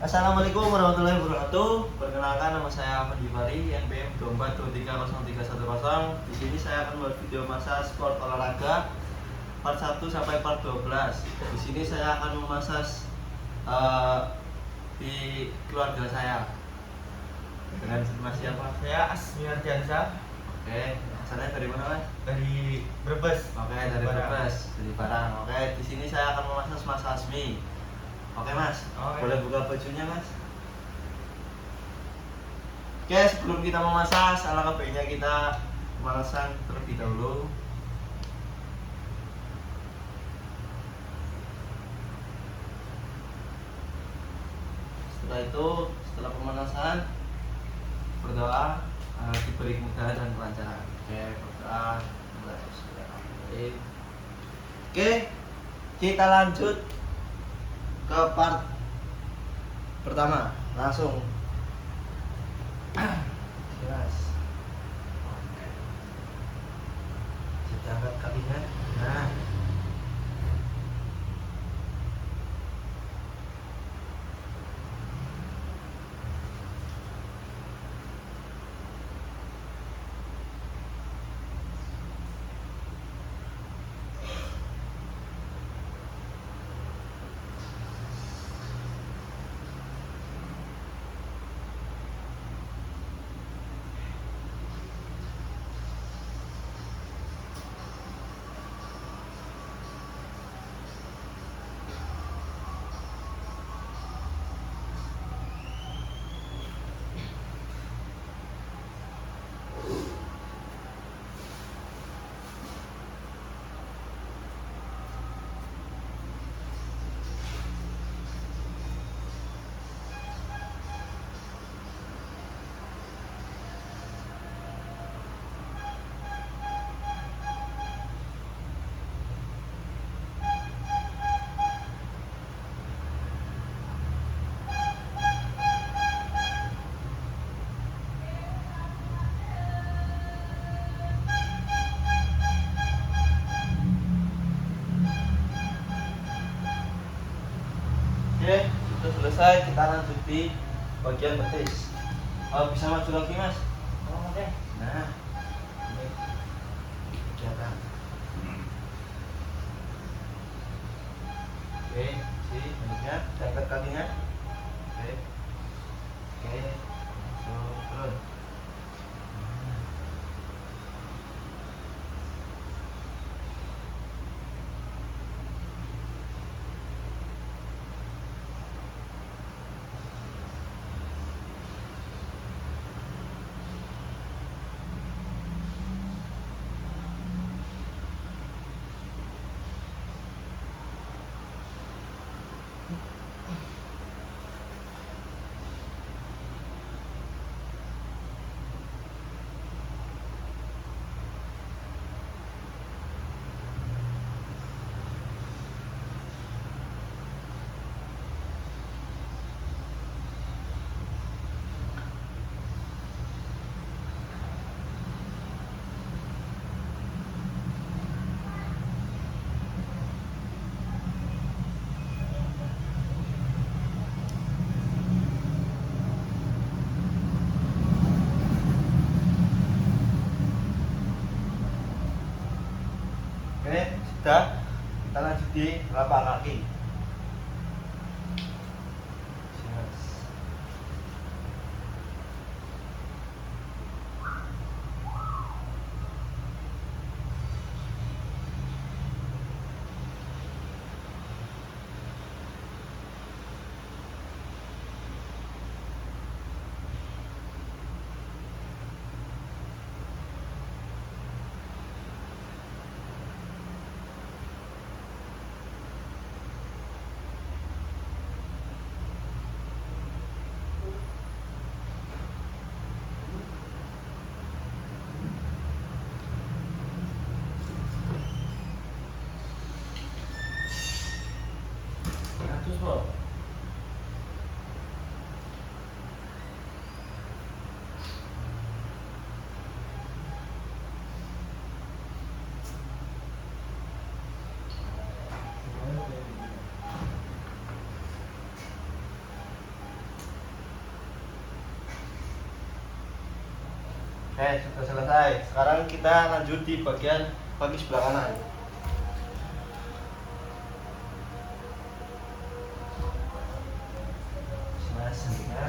Assalamualaikum warahmatullahi wabarakatuh. Perkenalkan, nama saya Ahmad Gifari, NPM 24230310. Di sini saya akan membuat video massage sport olahraga part 1 sampai part 12. Di sini saya akan memassage di keluarga saya. Dengan mas siapa? Saya Asmi Ardiansa. Oke, asalnya dari mana, Mas? Dari Brebes. Oke, dari Brebes, dari Parang. Oke, di sini saya akan memassage Mas Asmi. Oke, Mas. Oke. Boleh buka bajunya, Mas? Oke, sebelum kita memassage, alangkah baiknya kita pemanasan terlebih dahulu. Setelah itu, setelah pemanasan, berdoa diberi kemudahan dan kelancaran. Oke, berdoa. Oke, kita lanjut ke part pertama. Langsung. Jelas. Kita angkat kakinya. Nah. Oke, sudah selesai. Kita lanjut di bagian betis. Bisa maju lagi, Mas? Oke. Nah, ini kegiatan. Oke, selanjutnya kita angkat kakinya. Oke, langsung turun. Oke, sudah. Kita lanjut di telapak kaki. Jelas. Terus, Bro. Oke, sudah selesai. Sekarang kita lanjut di bagian kaki sebelah kanan. Selanjutnya.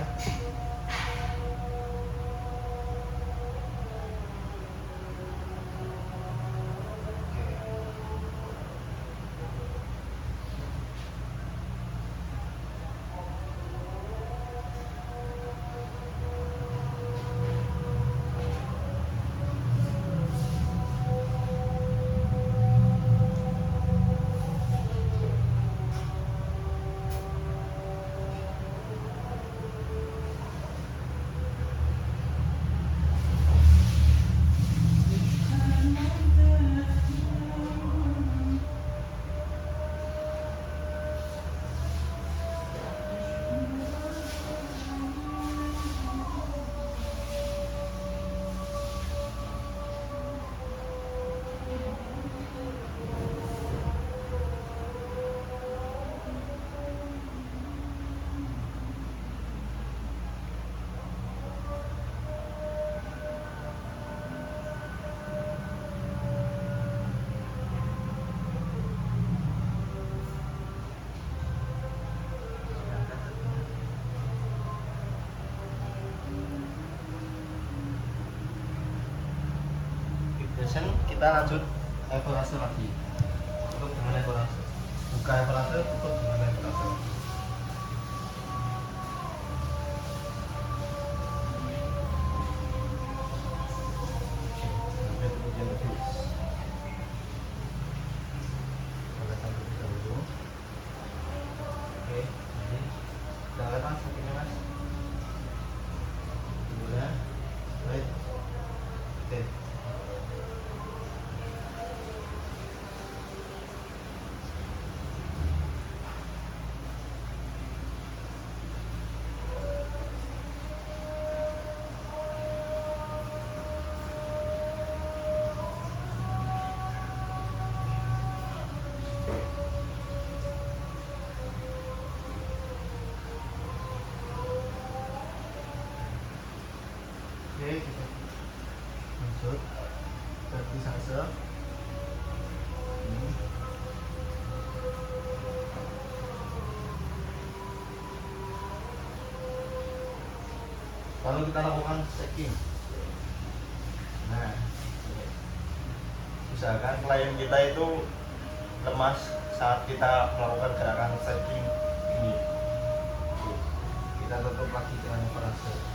Kita lanjut evaluasi lagi. Tutup dengan evaluasi. Buka evaluasi, tutup dengan evaluasi. Sampai kemudian habis. Kita sampai dulu. Oke, jadi kita lihat mas, sampingnya mas. Dulunya, baik. Oke. Oke, kita lanjut kaki salsa. Lalu kita lakukan stretching. Nah, usahakan klien kita itu lemas saat kita melakukan gerakan stretching ini. Kita tutup lagi dengan frase.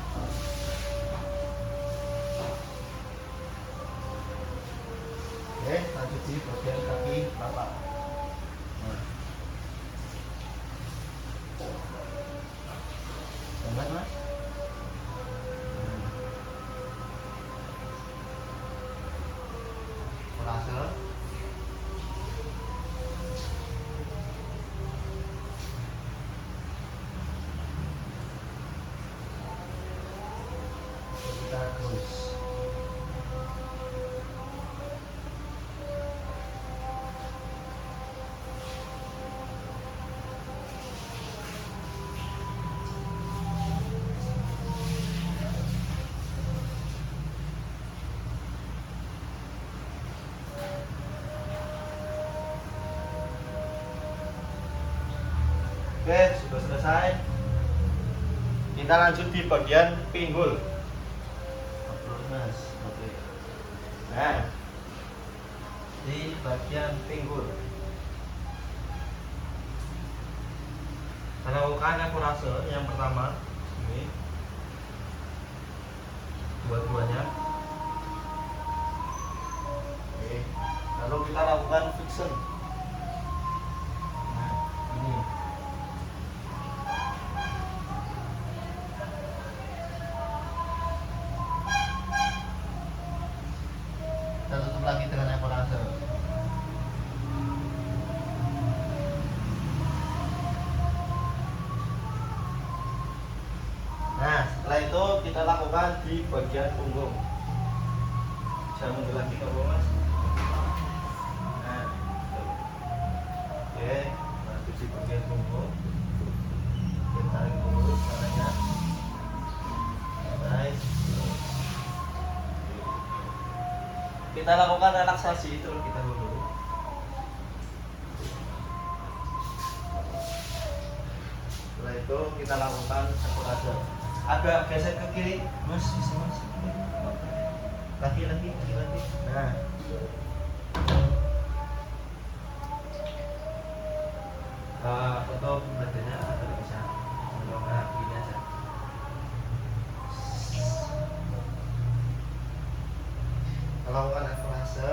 Oke, lanjut di bagian kaki telapak. Nah. Jangan mas. Frase. Kita terus. Oke, sudah selesai. Kita lanjut di bagian pinggul. Mas, oke. Nah, di bagian pinggul. Kita lakukan evaluasi yang pertama ini dua-duanya. Oke. Lalu kita lakukan fixation. Nah, ini. Kita tutup lagi dengan evaluasi. Nah, setelah itu kita lakukan di bagian punggung. Bisa mundur lagi ke bawah mas. Nah, oke, lanjut di bagian punggung. Kita tarik dulu caranya. Nice. kita lakukan relaksasi terus kita dulu. Setelah itu kita lakukan akurase. Agak geser ke kiri, mas, bisa mas. Lagi. Nah, tutup badannya atau bisa kalau nggak gini aja. Kita lakukan akurase.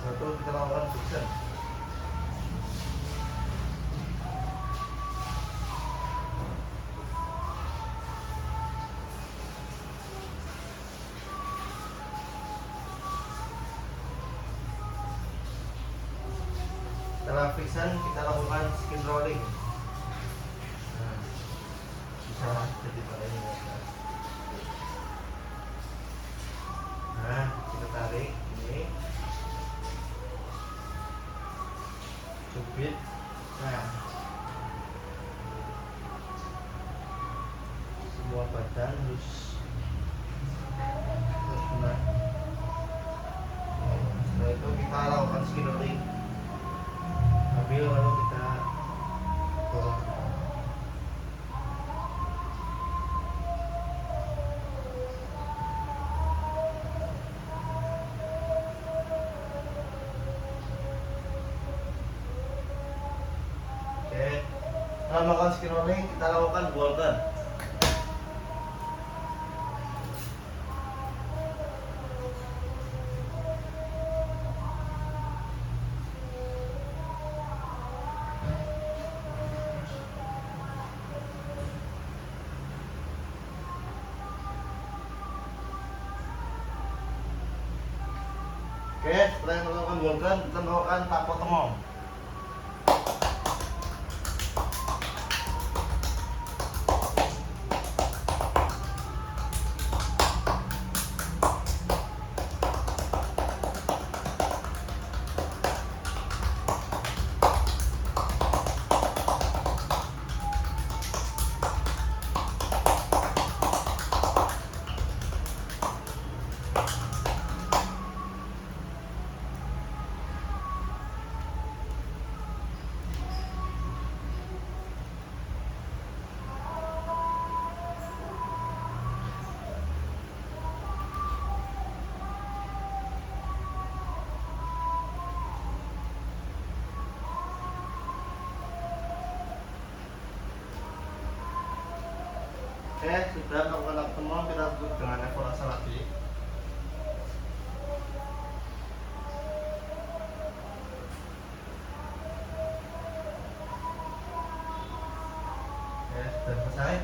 Satu kita lakukan flexion. Setelah flexion kita lakukan skin rolling. Nah, bisa jadi pada ini. Nah, kita tarik ini. Cubit. Nah, semua badan harus benar. Setelah itu kita lakukan skin rolling. Ambil lalu kita tolong. Oke, setelah melakukan skin rolling kita lakukan golden. Oke, setelah melakukan golden kita melakukan tapo temong. Oke, sudah melakukan tapo temong, kita tutup dengan evaluasi lagi. Oke, sudah selesai.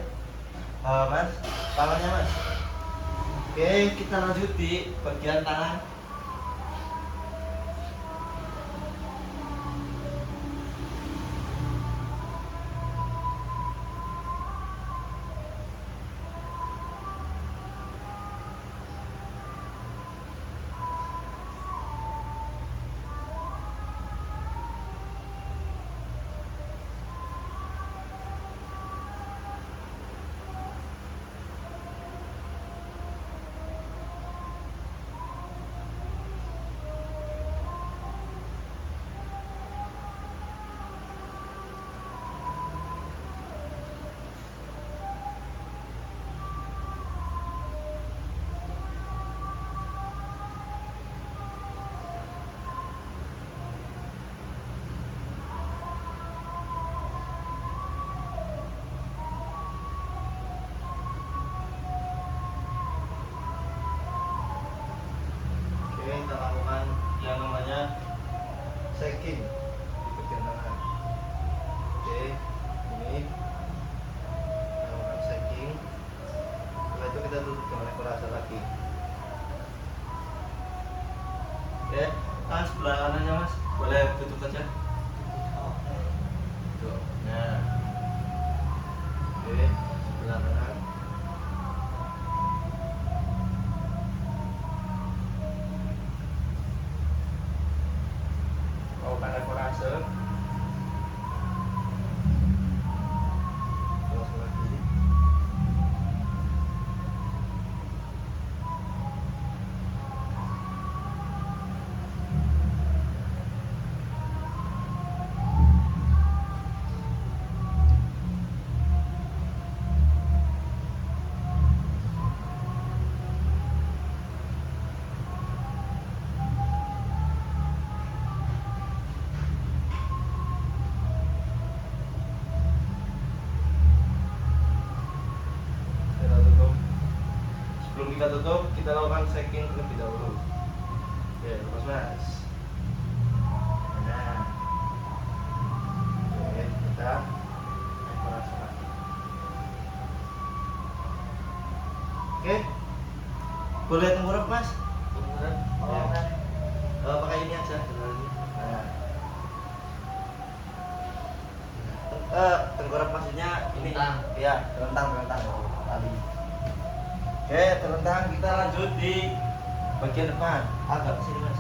Mas, tangannya mas. Oke, kita lanjut di bagian tangan. Kita lakukan yang namanya shaking di bagian tangan. Oke, ini kita lakukan shaking. Setelah itu kita tutup dengan ekorase lagi. Oke, tangan sebelah kanannya mas, boleh tutup aja. Tuh, nah, oke, sebelah kanan. kita tutup, kita lakukan shaking terlebih dahulu. Oke, lepas mas. Nah, oke, kita eksplorasi lagi. Oke, boleh tengkurap mas? Tengkurap. Ya. Pakai ini aja. Nah, tengkurap maksudnya ini. Telentang. Ya, telentang tali. Oke, telentang, kita lanjut di bagian depan. Agak ke sini mas.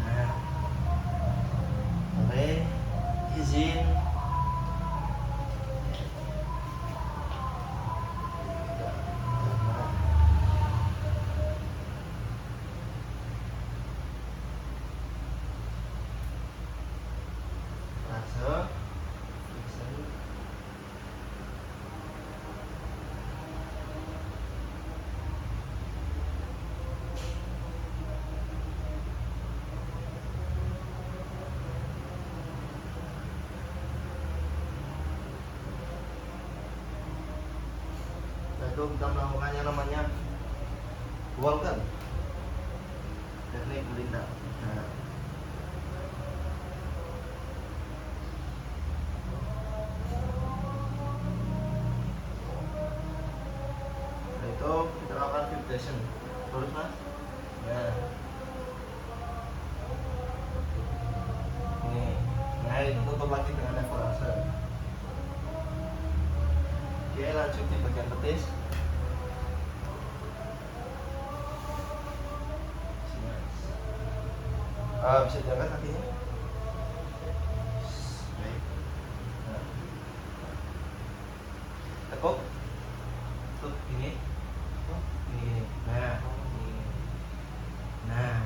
Nah, oke, izin. Masuk. Itu kita melakukannya namanya Walker teknik Belinda. Nah, itu kita lakukan vibration terus mas. Nah itu tutup lagi dengan evaluasi. Oke, lanjut di bagian betis. Bisa diangkat kakinya. Baik. Nah. Tekuk. Tuh, ini. Ini. Nah, ini. Nah.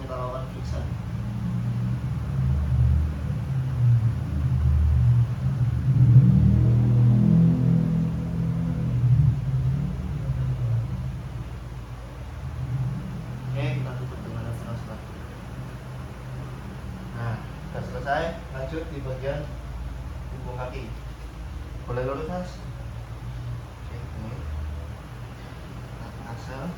Kita lakukan fixan. Selesai, lanjut di bagian punggung kaki. Boleh lurus mas. Oke, ini asal.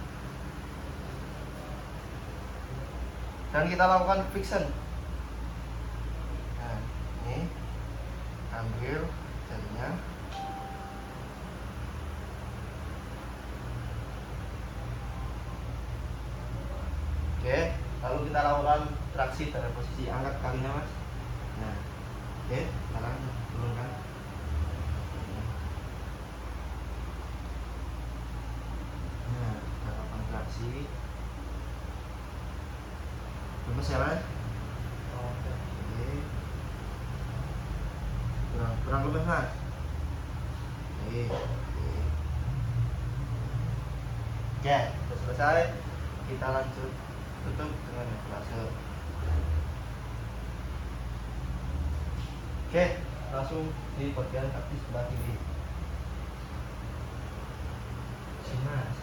Dan kita lakukan fixation. Nah, ini ambil jarinya. Oke, lalu kita lakukan traksi pada posisi angkat kakinya mas. Nah, oke, sekarang turunkan. Nah, kita lakukan traksi. Lemes ya mas. Oke. Kurang lemes mas. Oke. Oke, sudah selesai. Kita lanjut tutup dengan evaluasi. Oke, langsung di bagian kaki sebelah kiri. Sini mas.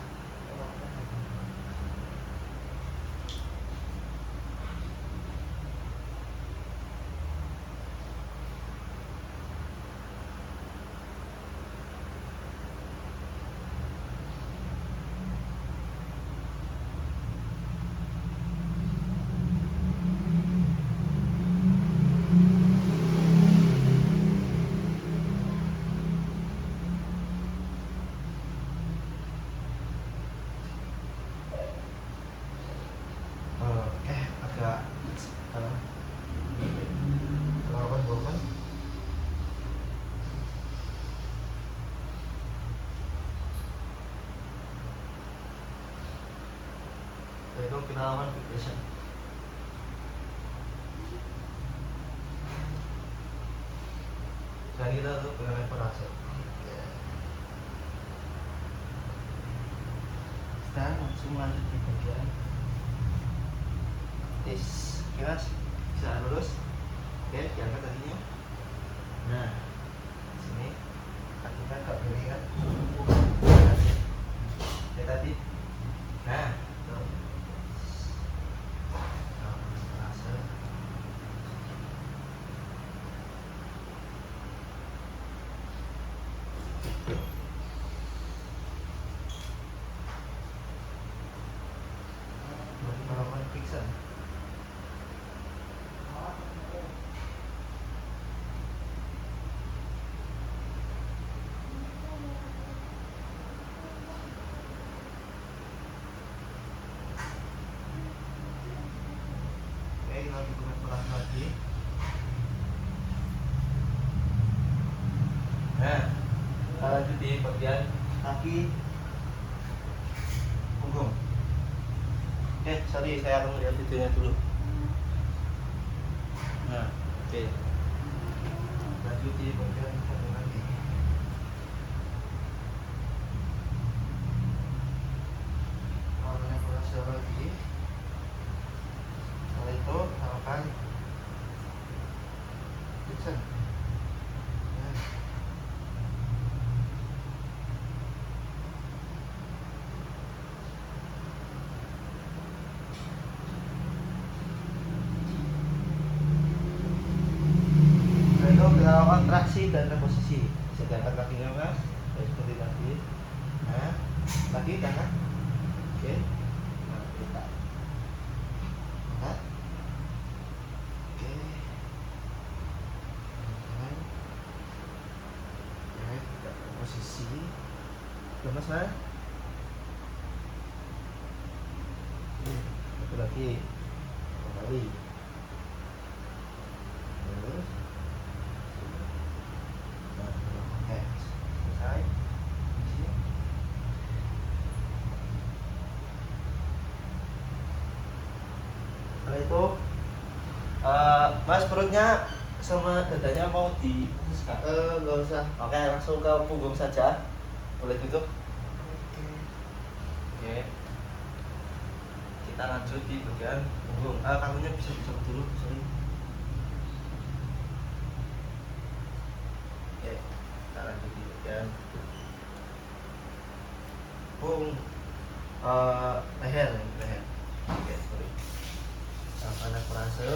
Yaitu kita lakukan vibration. Dan kita tutup dengan evaluasi. Kita langsung lanjut di bagian tis. Oke mas, bisa lurus. Oke, diangkat kakinya. Nah, sini kakinya agak kiri kan. Oke tadi. Nah, tuh. di bagian kaki, punggung. Sorry, saya akan melihat videonya dulu. Nah, oke. Lanjut di bagian punggung lagi. Awalnya kurasa lagi. Setelah itu lakukan flexion. Nah. Itu kita lakukan traksi dan reposisi. Bisa diangkat kakinya mas, baik seperti tadi. Nah, lagi kanan. Oke. Nah, kita angkat. Oke. Kanan. Ya, kita posisi. Lemas mas. Satu lagi. Kembali. Terus. Nah, hands. Selesai. Isi. Setelah itu mas perutnya sama dadanya mau di nggak usah. Oke, langsung ke punggung saja. Boleh tutup. Oke. Kita lanjut di bagian punggung. Kakinya bisa dicopot dulu, sorry. Oke, kita lanjut di bagian leher. Oke, sorry. Sampai frase.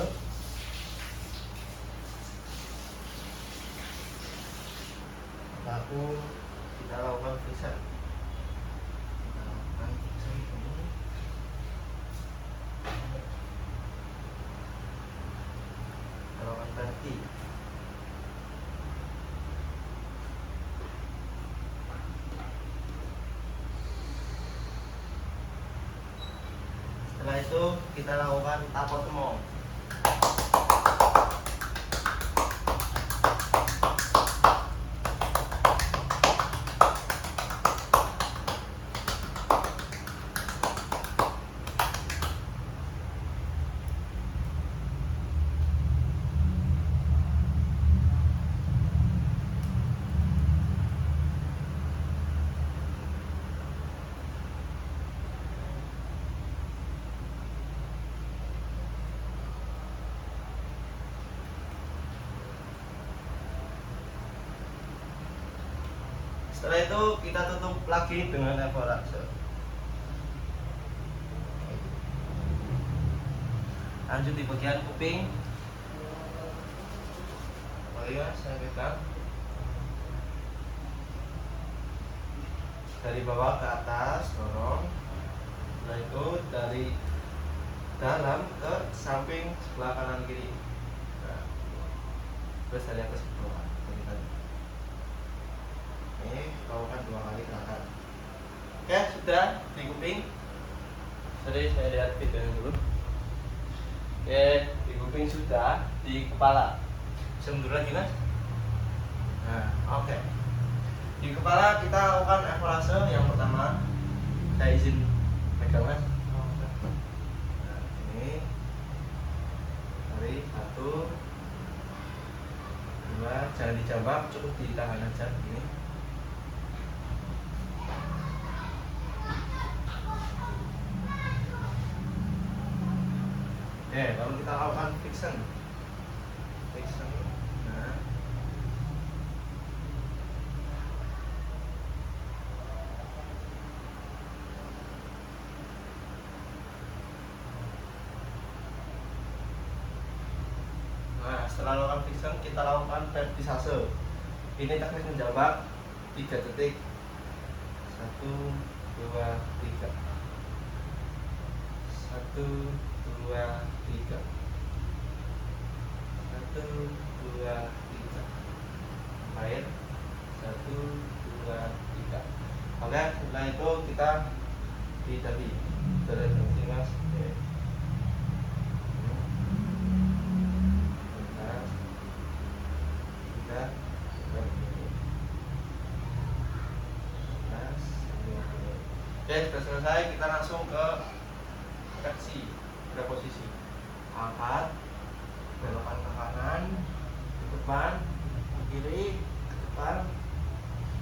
Lalu kita lakukan flexion. Kita lakukan flexion ini. Kita lakukan berarti. Setelah itu kita lakukan tapot emong. Setelah itu kita tutup lagi dengan evolution. Lanjut di bagian kuping. Mari mas, saya pegang dari bawah ke atas, dorong. Setelah itu dari dalam ke samping sebelah kanan kiri. Nah, terus dari atas ke bawah. Ini lakukan 2 kali gerakan. Oke, sudah di kuping. Sorry, saya lihat videonya dulu. Oke, di kuping sudah, di kepala. Bisa mundur lagi mas. Nah, oke. Di kepala kita lakukan evaluasi yang pertama. Saya izin pegang mas. Nah, ini. Mari 1, 2, jangan dijambak, cukup ditahan aja ini. Lalu kita lakukan flexion. Nah. Nah, setelah lakukan flexion kita lakukan vertisase. Ini teknik menjambak 3 detik. 1, 2, 3. 1, 2, 3. 1, 2, 3. Air. 1, 2, 3. Oke, setelah itu kita di tadi terus mas. Oke. Oke, sudah selesai. Kita langsung ke reaksi. Ada posisi. Angkat, belokkan ke kanan, ke depan, ke kiri, ke depan,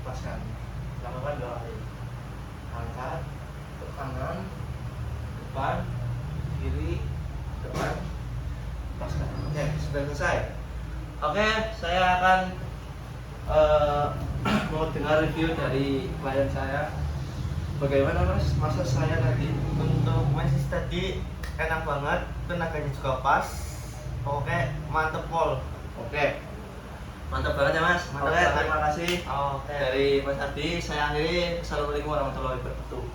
lepaskan. Lakukan 2 kali. Angkat, ke kanan, ke depan, kiri, ke depan, lepaskan. Oke, sudah selesai. Oke, saya akan mau dengar review dari klien saya. Bagaimana mas, masa saya tadi? Untuk masih tadi enak banget, tenaganya juga pas. Oke, mantep pol. Oke, mantap banget ya mas. Mantap Oke, banget. terima kasih Oke. dari Mas Ardi. Saya akhiri. Assalamualaikum warahmatullahi wabarakatuh.